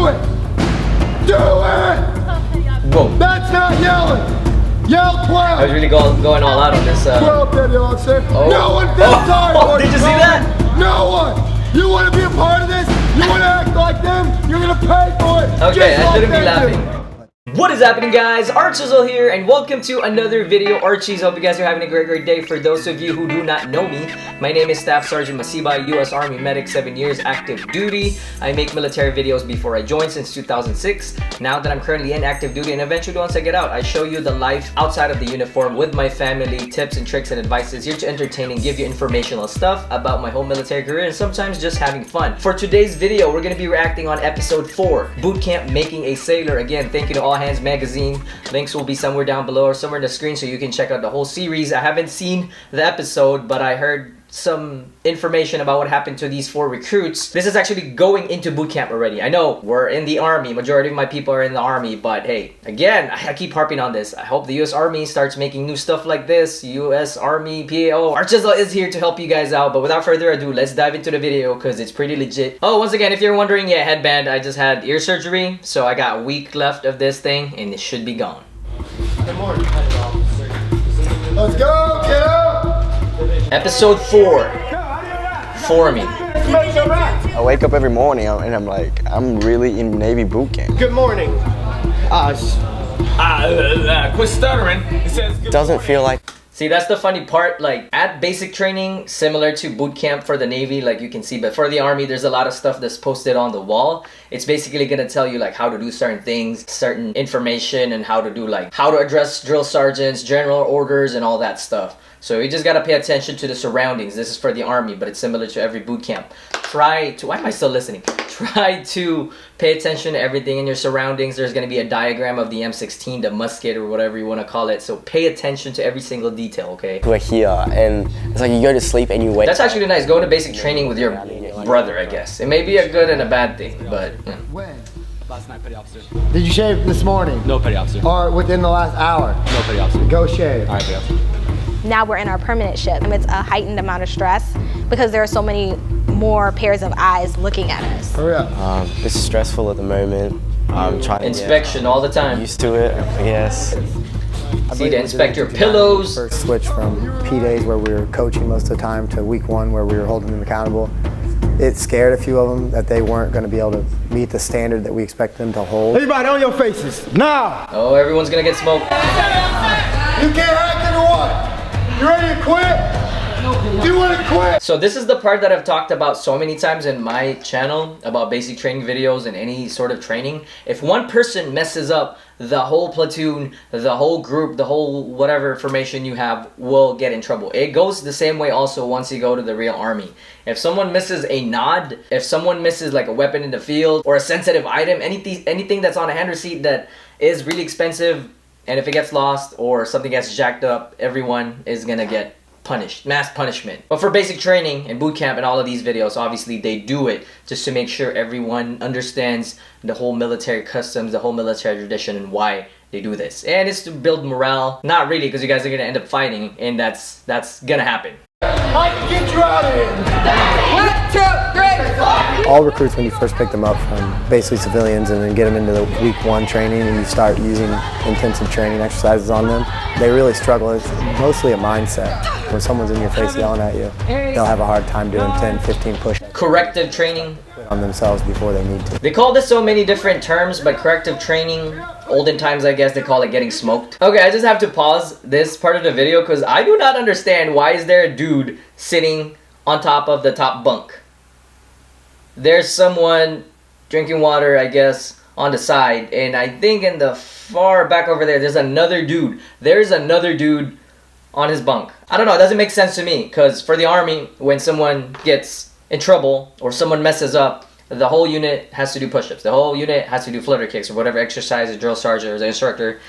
Do it! Do it! Boom. That's not yelling! Yell 12! I was really going all out on this. 12, Daddy Officer. Oh. No one feels sorry for Did you see that? No one! You want to be a part of this? You want to act like them? You're going to pay for it! Okay, just I like shouldn't be they laughing. do. What is happening, guys? ARCHIEzzle here, and welcome to another video. Archies, hope you guys are having a great day. For those of you who do not know me, my name is Staff Sergeant Masiba, U.S. Army medic, 7 years active duty. I make military videos before I joined since 2006. Now that I'm currently in active duty, and eventually once I get out, I show you the life outside of the uniform with my family, tips and tricks and advices here to entertain and give you informational stuff about my whole military career and sometimes just having fun. For today's video, we're going to be reacting on episode 4, Boot Camp Making a Sailor. Again, thank you to All Hands Magazine. Links will be somewhere down below or somewhere in the screen so you can check out the whole series. I haven't seen the episode, but I heard some information about what happened to these 4 recruits. This is actually going into boot camp already. I know we're in the Army. Majority of my people are in the Army, but hey, again, I keep harping on this. I hope the U.S. Army starts making new stuff like this. U.S. Army, PAO. ARCHIEzzle is here to help you guys out, but without further ado, let's dive into the video because it's pretty legit. Oh, once again, if you're wondering, yeah, headband, I just had ear surgery, so I got a week left of this thing, and it should be gone. Good morning. Let's go, kiddo! Episode 4, forming. I wake up every morning and I'm like, I'm really in Navy boot camp. Good morning. Quit stuttering. It says good Doesn't morning. feel like See, that's the funny part. Like, at basic training, similar to boot camp for the Navy, like you can see, but for the Army, there's a lot of stuff that's posted on the wall. It's basically gonna tell you like how to do certain things, certain information, and how to do like how to address drill sergeants, general orders, and all that stuff. So you just gotta pay attention to the surroundings. This is for the Army, but it's similar to every boot camp. Try to, why am I still listening? Try to pay attention to everything in your surroundings. There's gonna be a diagram of the M16, the musket, or whatever you wanna call it. So pay attention to every single detail, okay? we're here and it's like you go to sleep and you wake That's actually nice. Go to basic training with your brother, I guess. It may be a good and a bad thing, but yeah. When? Last night, petty officer. Did you shave this morning? No, petty officer. Or within the last hour? No, petty officer. Go shave. All right, petty officer. Now we're in our permanent ship, and it's a heightened amount of stress because there are so many more pairs of eyes looking at us. Hurry up. It's stressful at the moment. I'm trying to Inspection all the get time. used to it, I guess. See to inspect your pillows. First switch from P days where we were coaching most of the time to week 1 where we were holding them accountable. It scared a few of them that they weren't going to be able to meet the standard that we expect them to hold. Everybody on your faces. Now! Oh, everyone's gonna get smoked. You can't hack into what? You ready to quit? You want to quit? So this is the part that I've talked about so many times in my channel about basic training videos and any sort of training. If one person messes up, the whole platoon, the whole group, the whole whatever formation you have will get in trouble. It goes the same way also once you go to the real Army. If someone misses a nod, if someone misses like a weapon in the field or a sensitive item, anything that's on a hand receipt that is really expensive, and if it gets lost or something gets jacked up, everyone is gonna get punished, mass punishment. But for basic training and boot camp and all of these videos, obviously they do it just to make sure everyone understands the whole military customs, the whole military tradition, and why they do this. And it's to build morale. Not really, because you guys are gonna end up fighting, and that's gonna happen. I can get you out of here. 1, 2, 3. All recruits, when you first pick them up from basically civilians and then get them into the week 1 training and you start using intensive training exercises on them, they really struggle. It's mostly a mindset. When someone's in your face yelling at you, they'll have a hard time doing 10, 15 push-ups Corrective training. on themselves before they need to. They call this so many different terms, but corrective training, olden times I guess they call it getting smoked. Okay, I just have to pause this part of the video because I do not understand why is there a dude sitting on top of the top bunk. There's someone drinking water, I guess, on the side, and I think in the far back over there, there's another dude. There's another dude on his bunk. I don't know, it doesn't make sense to me, because for the Army, when someone gets in trouble or someone messes up, the whole unit has to do push-ups. The whole unit has to do flutter kicks or whatever exercise the drill sergeant or the instructor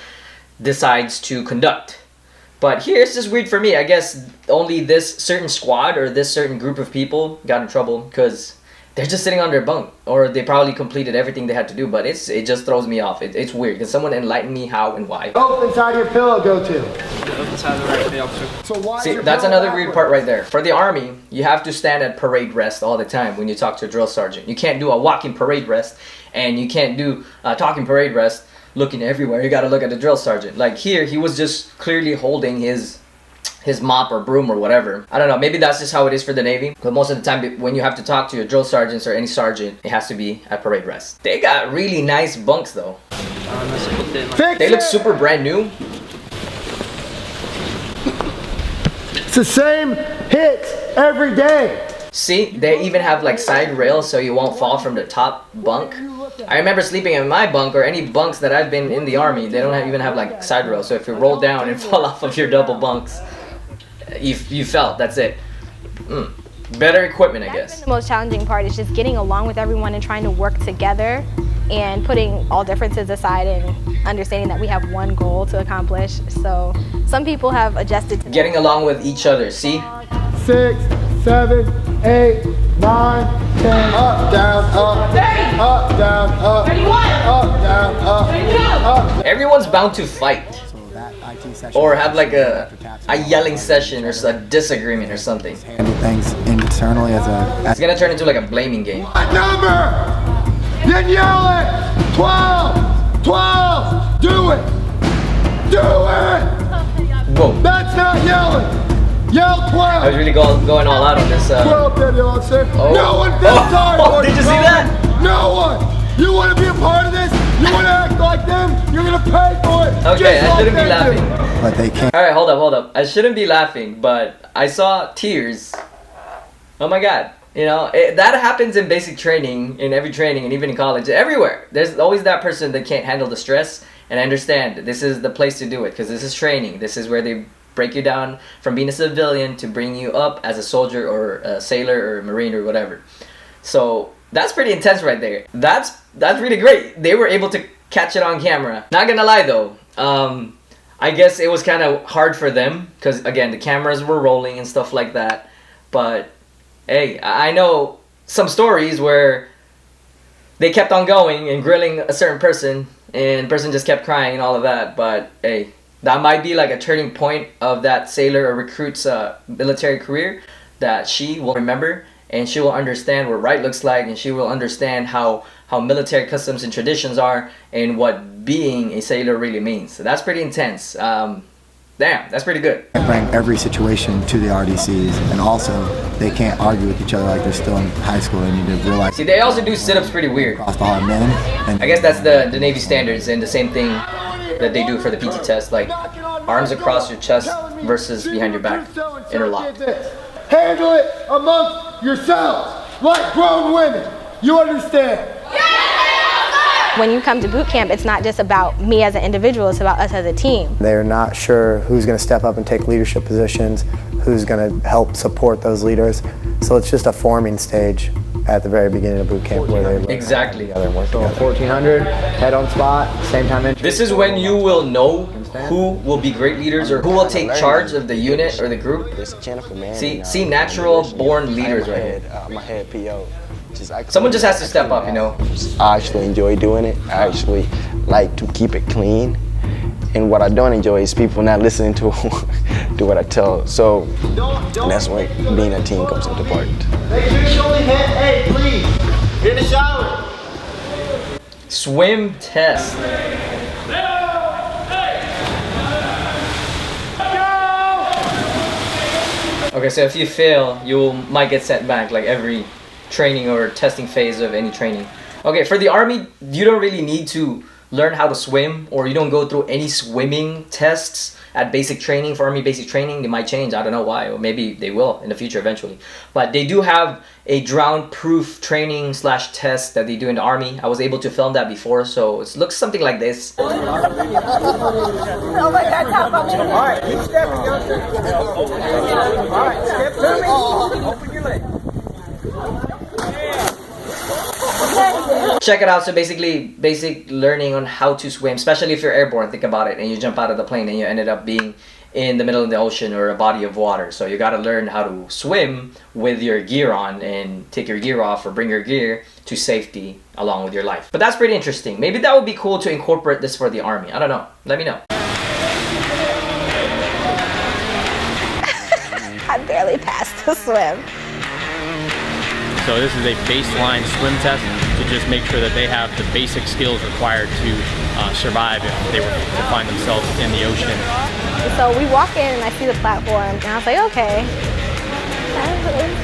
decides to conduct. But here it's just weird for me. I guess only this certain squad or this certain group of people got in trouble because they're just sitting on their bunk, or they probably completed everything they had to do, but it just throws me off. It's weird. Can someone enlighten me how and why? Both inside your pillow go to. Inside the right, officer. So why is See, your that's pillow another weird backwards? part right there. For the Army, you have to stand at parade rest all the time when you talk to a drill sergeant. You can't do a walking parade rest, and you can't do a talking parade rest looking everywhere. You got to look at the drill sergeant. Like here, he was just clearly holding his mop or broom or whatever. I don't know, maybe that's just how it is for the Navy. But most of the time when you have to talk to your drill sergeants or any sergeant, it has to be at parade rest. They got really nice bunks though. Fix They look it. super brand new. It's the same hits every day. See, they even have like side rails so you won't fall from the top bunk. I remember sleeping in my bunk or any bunks that I've been in the Army, they don't even have like side rails. So if you roll down and fall off of your double bunks, you fell, that's it. Better equipment, I That's guess. been the most challenging part, is just getting along with everyone and trying to work together and putting all differences aside and understanding that we have one goal to accomplish. So some people have adjusted to Getting along with each other, see? 6, 7, 8, 9, 10. Up, down, up. Up, down, up. Up, down, up. Everyone's bound to fight. So that IT session Or have like a yelling session or a disagreement or something. handle things internally as It's gonna turn into like a blaming game. What number? Then yell it. 12. 12. Do it. Do it. Whoa. That's not yelling. Yell 12. I was really going all out on this. 12, Deputy Officer. Oh. No one feels Oh. sorry Oh, for did you see no that? one. No one. You want to be a part of this? You want to act like them? You're going to pay for it. Okay, just I like shouldn't be they do. laughing. but they can't. Alright, hold up. I shouldn't be laughing, but I saw tears. Oh my god. You know, that happens in basic training, in every training, and even in college, everywhere. There's always that person that can't handle the stress, and I understand this is the place to do it, because this is training. This is where they break you down from being a civilian to bring you up as a soldier or a sailor or a marine or whatever. So that's pretty intense right there. That's really great. They were able to catch it on camera. Not gonna lie though, I guess it was kind of hard for them because again the cameras were rolling and stuff like that. But hey, I know some stories where they kept on going and grilling a certain person and the person just kept crying and all of that. But hey, that might be like a turning point of that sailor or recruit's military career that she will remember, and she will understand what right looks like, and she will understand how military customs and traditions are and what being a sailor really means. So that's pretty intense. Damn, that's pretty good. Bring every situation to the RDCs, and also they can't argue with each other like they're still in high school. They need to realize See, they also do sit-ups pretty weird. across the hall of men. And I guess that's the Navy standards, and the same thing that they do for the PT test, like arms across your chest versus behind your back, interlocked. Handle it amongst yourselves, like grown women. You understand? when you come to boot camp, it's not just about me as an individual, it's about us as a team. They're not sure who's going to step up and take leadership positions, who's going to help support those leaders. So it's just a forming stage at the very beginning of boot camp where they Exactly. together and work together. 1400, head on spot, same time entry. This is when you will know who will be great leaders or who will take charge of the unit or the group. There's a channel for man. See natural born leaders right here. I'm a head PO. Someone just has to step up, you know. I actually enjoy doing it. I actually like to keep it clean. And what I don't enjoy is people not listening to what I tell. So that's when being a team comes into part. Make sure you only hit A, please. In the shower. Swim test. Okay, so if you fail, you might get sent back like every training or testing phase of any training. Okay, for the Army, you don't really need to learn how to swim, or you don't go through any swimming tests at basic training. For Army basic training, they might change. I don't know why, or maybe they will in the future eventually. But they do have a drown-proof training / test that they do in the Army. I was able to film that before, so it looks something like this. Check it out. So basically, basic learning on how to swim, especially if you're airborne. Think about it, and you jump out of the plane and you ended up being in the middle of the ocean or a body of water. So you got to learn how to swim with your gear on and take your gear off or bring your gear to safety along with your life. But that's pretty interesting. Maybe that would be cool to incorporate this for the Army. I don't know. Let me know. I barely passed the swim. So this is a baseline swim test to just make sure that they have the basic skills required to survive if they were to find themselves in the ocean. So we walk in and I see the platform and I was like, okay,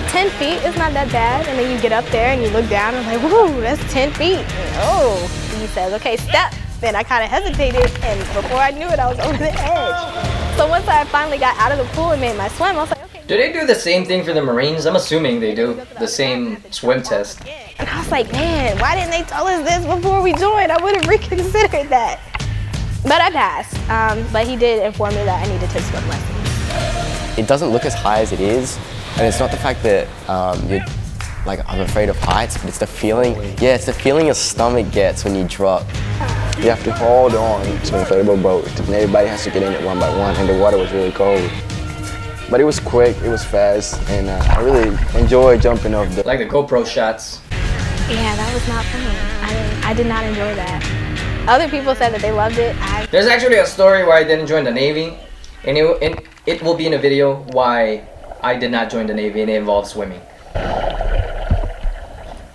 10 feet is not that bad. And then you get up there and you look down and I'm like, whoa, that's 10 feet. Oh, he says, okay, step. Then I kind of hesitated and before I knew it, I was over the edge. So once I finally got out of the pool and made my swim, I was like, okay. Do they do the same thing for the Marines? I'm assuming they do the same swim test. And I was like, man, why didn't they tell us this before we joined? I would have reconsidered that. But I passed. But he did inform me that I needed to swim lessons. It doesn't look as high as it is, and it's not the fact that you're like, I'm afraid of heights, but it's the feeling. Yeah, it's the feeling your stomach gets when you drop. You have to hold on to an inflatable boat, and everybody has to get in it one by one, and the water was really cold. But it was quick, it was fast, and I really enjoyed jumping off the... Like the GoPro shots. Yeah, that was not fun. I did not enjoy that. Other people said that they loved it. There's actually a story where I didn't join the Navy, and it will be in a video why I did not join the Navy, and it involves swimming.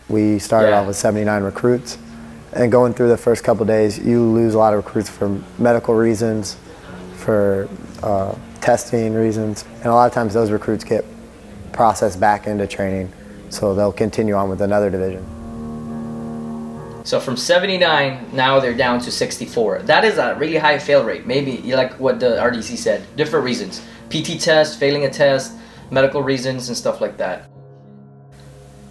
We started off with 79 recruits, and going through the first couple days, you lose a lot of recruits for medical reasons, for testing reasons, and a lot of times those recruits get processed back into training, so they'll continue on with another division. So from 79, now they're down to 64. That is a really high fail rate. Maybe, like what the RDC said, different reasons. PT test, failing a test, medical reasons, and stuff like that.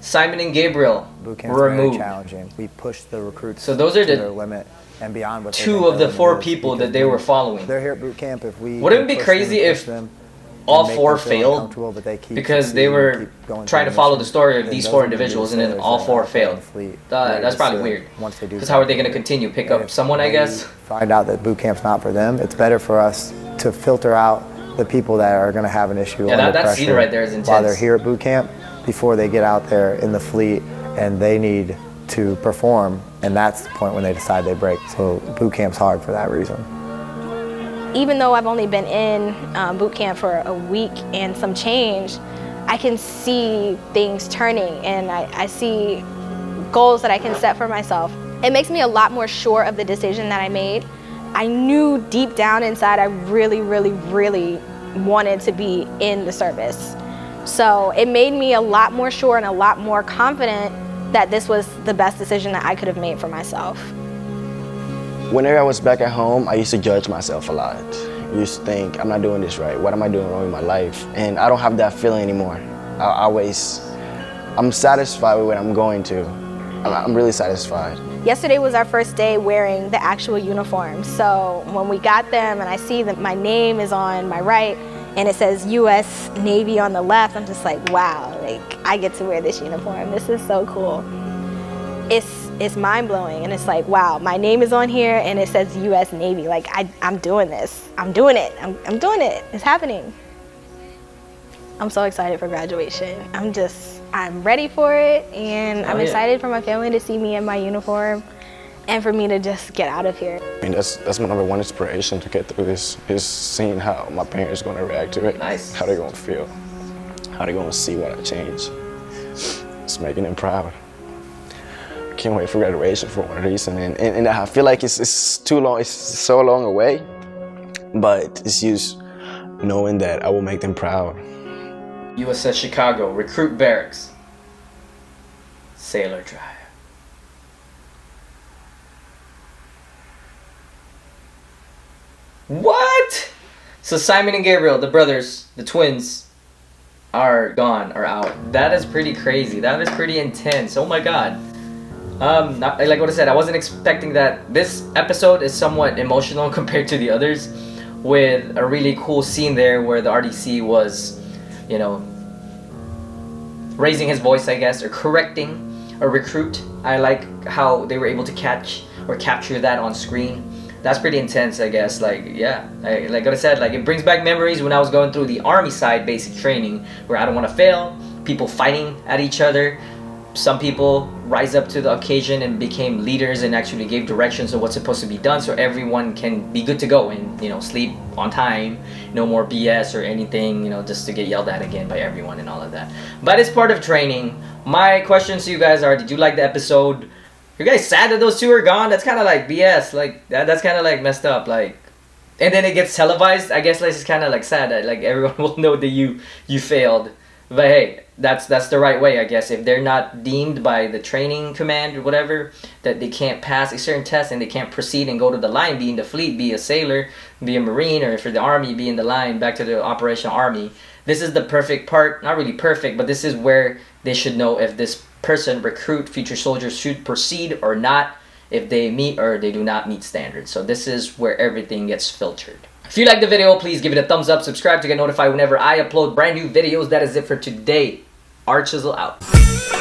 Simon and Gabriel Boot camp's were very removed. challenging. We pushed the recruits So those are to the their limit and beyond what two of the 4 people that they were following. They're here at boot camp. If we Wouldn't it be crazy if all 4 failed because they were trying to follow the story of these 4 individuals and then all 4 failed? That's probably weird. Because how are they going to continue? Pick up someone, I guess? Find out that boot camp's not for them. It's better for us to filter out the people that are going to have an issue under that pressure scene right there is intense. while they're here at boot camp before they get out there in the fleet and they need to perform, and that's the point when they decide they break. So boot camp's hard for that reason. Even though I've only been in boot camp for a week and some change, I can see things turning and I see goals that I can set for myself. It makes me a lot more sure of the decision that I made. I knew deep down inside I really, really, really wanted to be in the service. So it made me a lot more sure and a lot more confident that this was the best decision that I could have made for myself. Whenever I was back at home, I used to judge myself a lot. I used to think, I'm not doing this right. What am I doing wrong in my life? And I don't have that feeling anymore. I'm satisfied with what I'm going to. I'm really satisfied. Yesterday was our first day wearing the actual uniform. So when we got them and I see that my name is on my right and it says U.S. Navy on the left, I'm just like, wow, like I get to wear this uniform. This is so cool. It's mind-blowing, and it's like, wow, my name is on here and it says U.S. Navy. Like I'm doing this. I'm doing it. I'm doing it. It's happening. I'm so excited for graduation. I'm ready for it, and I'm excited for my family to see me in my uniform and for me to just get out of here. I mean, that's my number one inspiration to get through this, is seeing how my parents are going to react to it. Nice. How they're going to feel, how they're going to see what I changed. It's making them proud. I can't wait for graduation for one reason, and I feel like it's too long, it's so long away, but it's just knowing that I will make them proud. USS Chicago, recruit barracks, sailor drive. What? So Simon and Gabriel, the brothers, the twins, are gone, are out. That is pretty crazy. That is pretty intense. Oh my god. Like what I said, I wasn't expecting that. This episode is somewhat emotional compared to the others, with a really cool scene there where the RDC was, you know, raising his voice, I guess, or correcting a recruit. I like how they were able to catch or capture that on screen. that's pretty intense, I guess. Like, yeah, like I said, like it brings back memories when I was going through the Army side basic training, where I don't want to fail, people fighting at each other. Some people rise up to the occasion and became leaders and actually gave directions of what's supposed to be done, so everyone can be good to go and, you know, sleep on time, no more BS or anything, you know, just to get yelled at again by everyone and all of that. But it's part of training. My questions to you guys are, did you like the episode? You guys sad that those two are gone? That's kind of like BS. Like that's kind of like messed up. Like, and then it gets televised. I guess like it's kind of like sad that like everyone will know that you failed. But hey, that's the right way, I guess. If they're not deemed by the training command or whatever that they can't pass a certain test and they can't proceed and go to the line, be in the fleet, be a sailor, be a marine, or for the army, be in the line back to the operational army. This is the perfect part. Not really perfect, but this is where they should know if this person, recruit, future soldiers, should proceed or not, if they meet or they do not meet standards. So this is where everything gets filtered. If you like the video, please give it a thumbs up, subscribe to get notified whenever I upload brand new videos. That is it for today. ARCHIEzzle out.